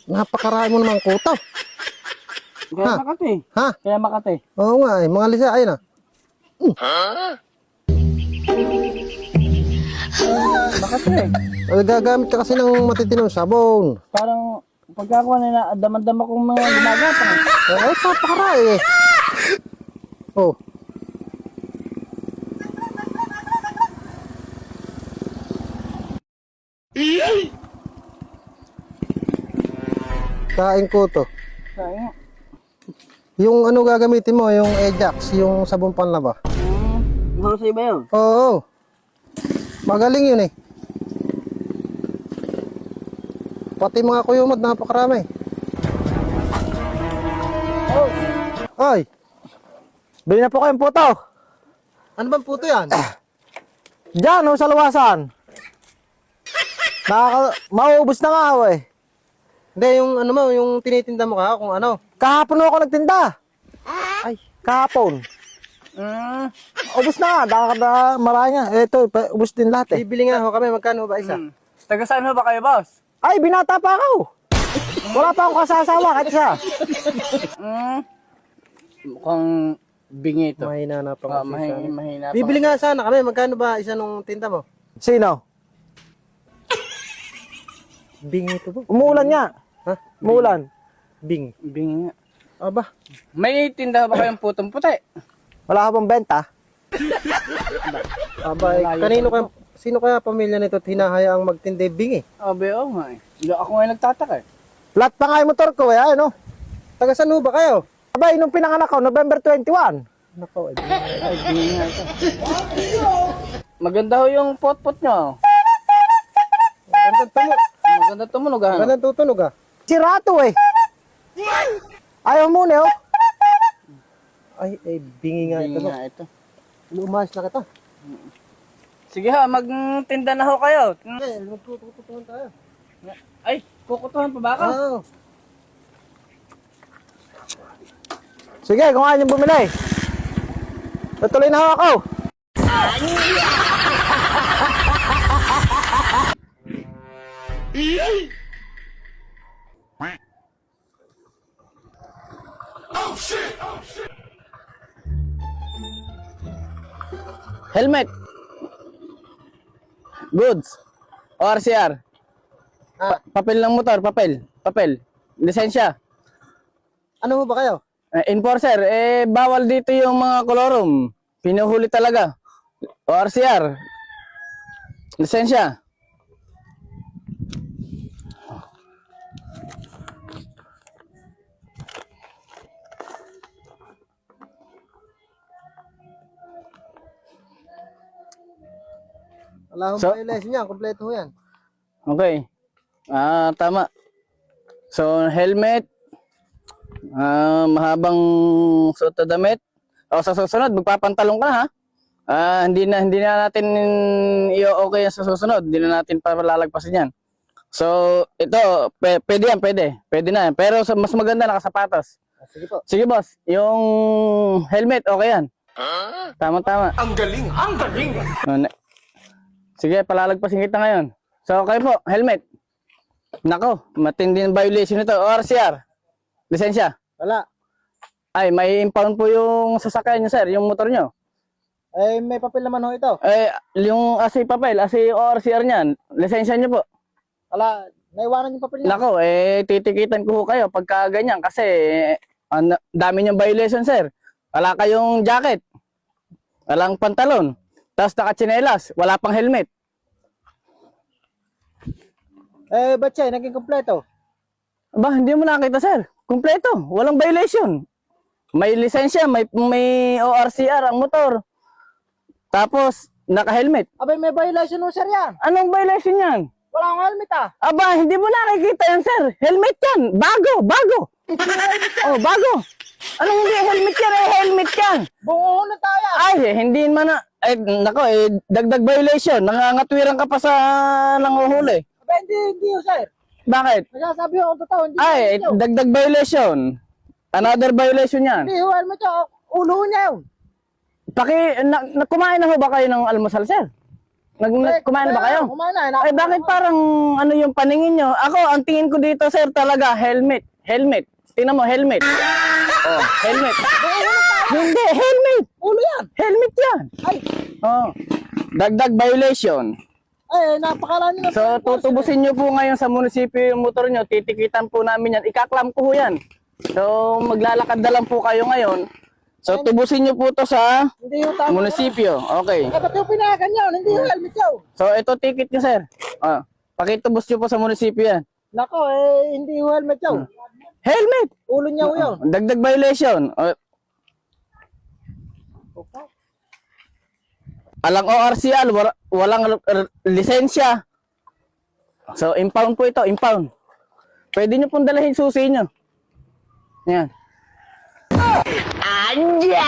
Napakarami mo naman kuto. Kaya Makati. Ha? Kaya Makati. Oo nga eh. Mga lisa, ayun ah. Makati eh. Gagamit ka kasi ng matitinong sabon. Parang pagkakuha na daman-dama kong mga gumagapang. Ay, papakarami eh. Oh. Kain ko to. Kaya. Yung ano gagamitin mo, yung Ajax, yung sabon panlaba. Husay ba yun? Oo. Magaling yun eh. Pati mga kuyumot, napakarami. Oh. Ay, Bili na po kayong puto. ano bang puto yan? Diyan, sa luwasan. Mauubos na nga ako eh. Hindi, yung ano mo, yung tinitinda mo ka, kung ano. Kahapon ako nagtinda. Ay, kahapon. Ubos na nga, marami nga. Ito, ubos din lahat eh. Bibili nga ho kami, magkano ba isa? Taga saan ho ba kayo, boss? Ay, binata pa ako. Wala pa akong kasasawa, kahit isa. Mukhang bingi ito. Mahina na pang Mahina pa. Bibili nga sana kami, magkano ba isa nung tinda mo? Sino? Bing ito po. Umuulan nga. Ha? Umuulan. Bing. Bingi nga. Aba, May tinda ba kayong putong puti? Wala ka pang benta. aba, eh, kanino kaya, sino kaya pamilya nito at hinahayaang magtindi bing eh? Abe, oo nga eh. Ako nga nagtataka eh. Flat pa nga yung motor ko eh, ano? Taga saan ho ba kayo? Abay, nung pinanganak ko, November 21. Nako, Ay, bingi nga ito. Maganda ho yung pot-pot nyo. gandang tunog. Maganda tumunog ah. Gandang tutunog ah. Sirato eh. Ayaw muna oh. Ay, bingi nga ito. Bingi nga ito. Lumayas na kita. Sige ha, magtinda na ho kayo. Eh, magtutututuhan tayo. Ay, kukutuhan pa ba ako? Oo. Sige, kung ayaw niyong bumili. Tutuloy na ho ako. Helmet. Goods. ORCR. Papel ng motor, papel. Lisensya. Ano ho ba kayo? Enforcer, bawal dito yung mga kolorum. Pinuhuli talaga. ORCR. Lisensya. Wala akong So- violation yan, kompleto ho yan. Okay. Tama. So, helmet. Mahabang suot na damit. O sa susunod, magpapantalong ka na ha. Hindi na natin i-okay yan sa susunod. Hindi na natin palalagpasin yan. So, ito, pwede yan, pwede. Pwede na yan. Pero mas maganda nakasapatos. Sige po. Sige boss, yung helmet, okay yan. Tama. Ang galing! Ang galing! Sige, palalagpasin kita ngayon. So, kayo po, helmet. Nako, matinding violation nito. ORCR. Lisensya. Wala. Ay, may impound po yung sasakyan nyo, sir, yung motor nyo. Eh, may papel naman ho ito. Yung asi papel, asi ORCR niyan, lisensya nyo po. Wala, naiwanan yung papel niya. Nako, titikitan ko kayo pagka ganyan kasi dami niyong violation, sir. Wala kayong jacket. Walang pantalon. Tapos nakatsinelas, wala pang helmet. Eh, ba't siya? Naging kompleto. Aba, hindi mo nakita, sir. Kumpleto. Walang violation. May lisensya, may ORCR ang motor. Tapos, naka-helmet. Abay, may violation ho, sir, yan. Anong violation yan? Wala akong helmet ah. Aba, hindi mo nakikita yan, sir. Helmet yan. Bago. Oh, bago. Anong hindi helmet yan? Helmet yan. Bungo na tayo. Ay, hindi man na. Ay, nako, dagdag violation. Nangangatwiran ka pa sa nanguhuli. Abay, hindi ho, sir. Bakit? Nagsasabi ho ang totoo, hindi Ay, ho. dagdag violation. Another violation yan. Hindi ho, helmet siya. Ulo niya yun. Kumain na ho ba kayo ng almusal, sir? Kumain na ba kayo? Kumain na. Ay, bakit parang ano yung paningin nyo? Ako, ang tingin ko dito, sir, talaga, helmet. Helmet. Tingnan mo, helmet. Oh, helmet. Hindi, helmet. Ulo yan. Helmet yan. Ay, Oh. Dagdag violation. ay, napakarami na. So, tutubusin nyo po ngayon sa munisipyo yung motor nyo. Titikitan po namin yan. Ikaklam ko po yan. So, maglalakad na lang po kayo ngayon. So, tubusin nyo po to sa Hindi yung tama. munisipyo. Okay. Eh, ba't yung pinakan yun? Hindi yung helmet yun. So, ito ticket nyo, sir. Oh. Pakitubos nyo po sa munisipyo yan. Nako, hindi yung helmet yun. Helmet! Ulo niya yun. Dagdag violation. Alang ORCL, walang lisensya. So, impound po ito, impound. Pwede nyo pong dalahin susi nyo. Yan. Anja!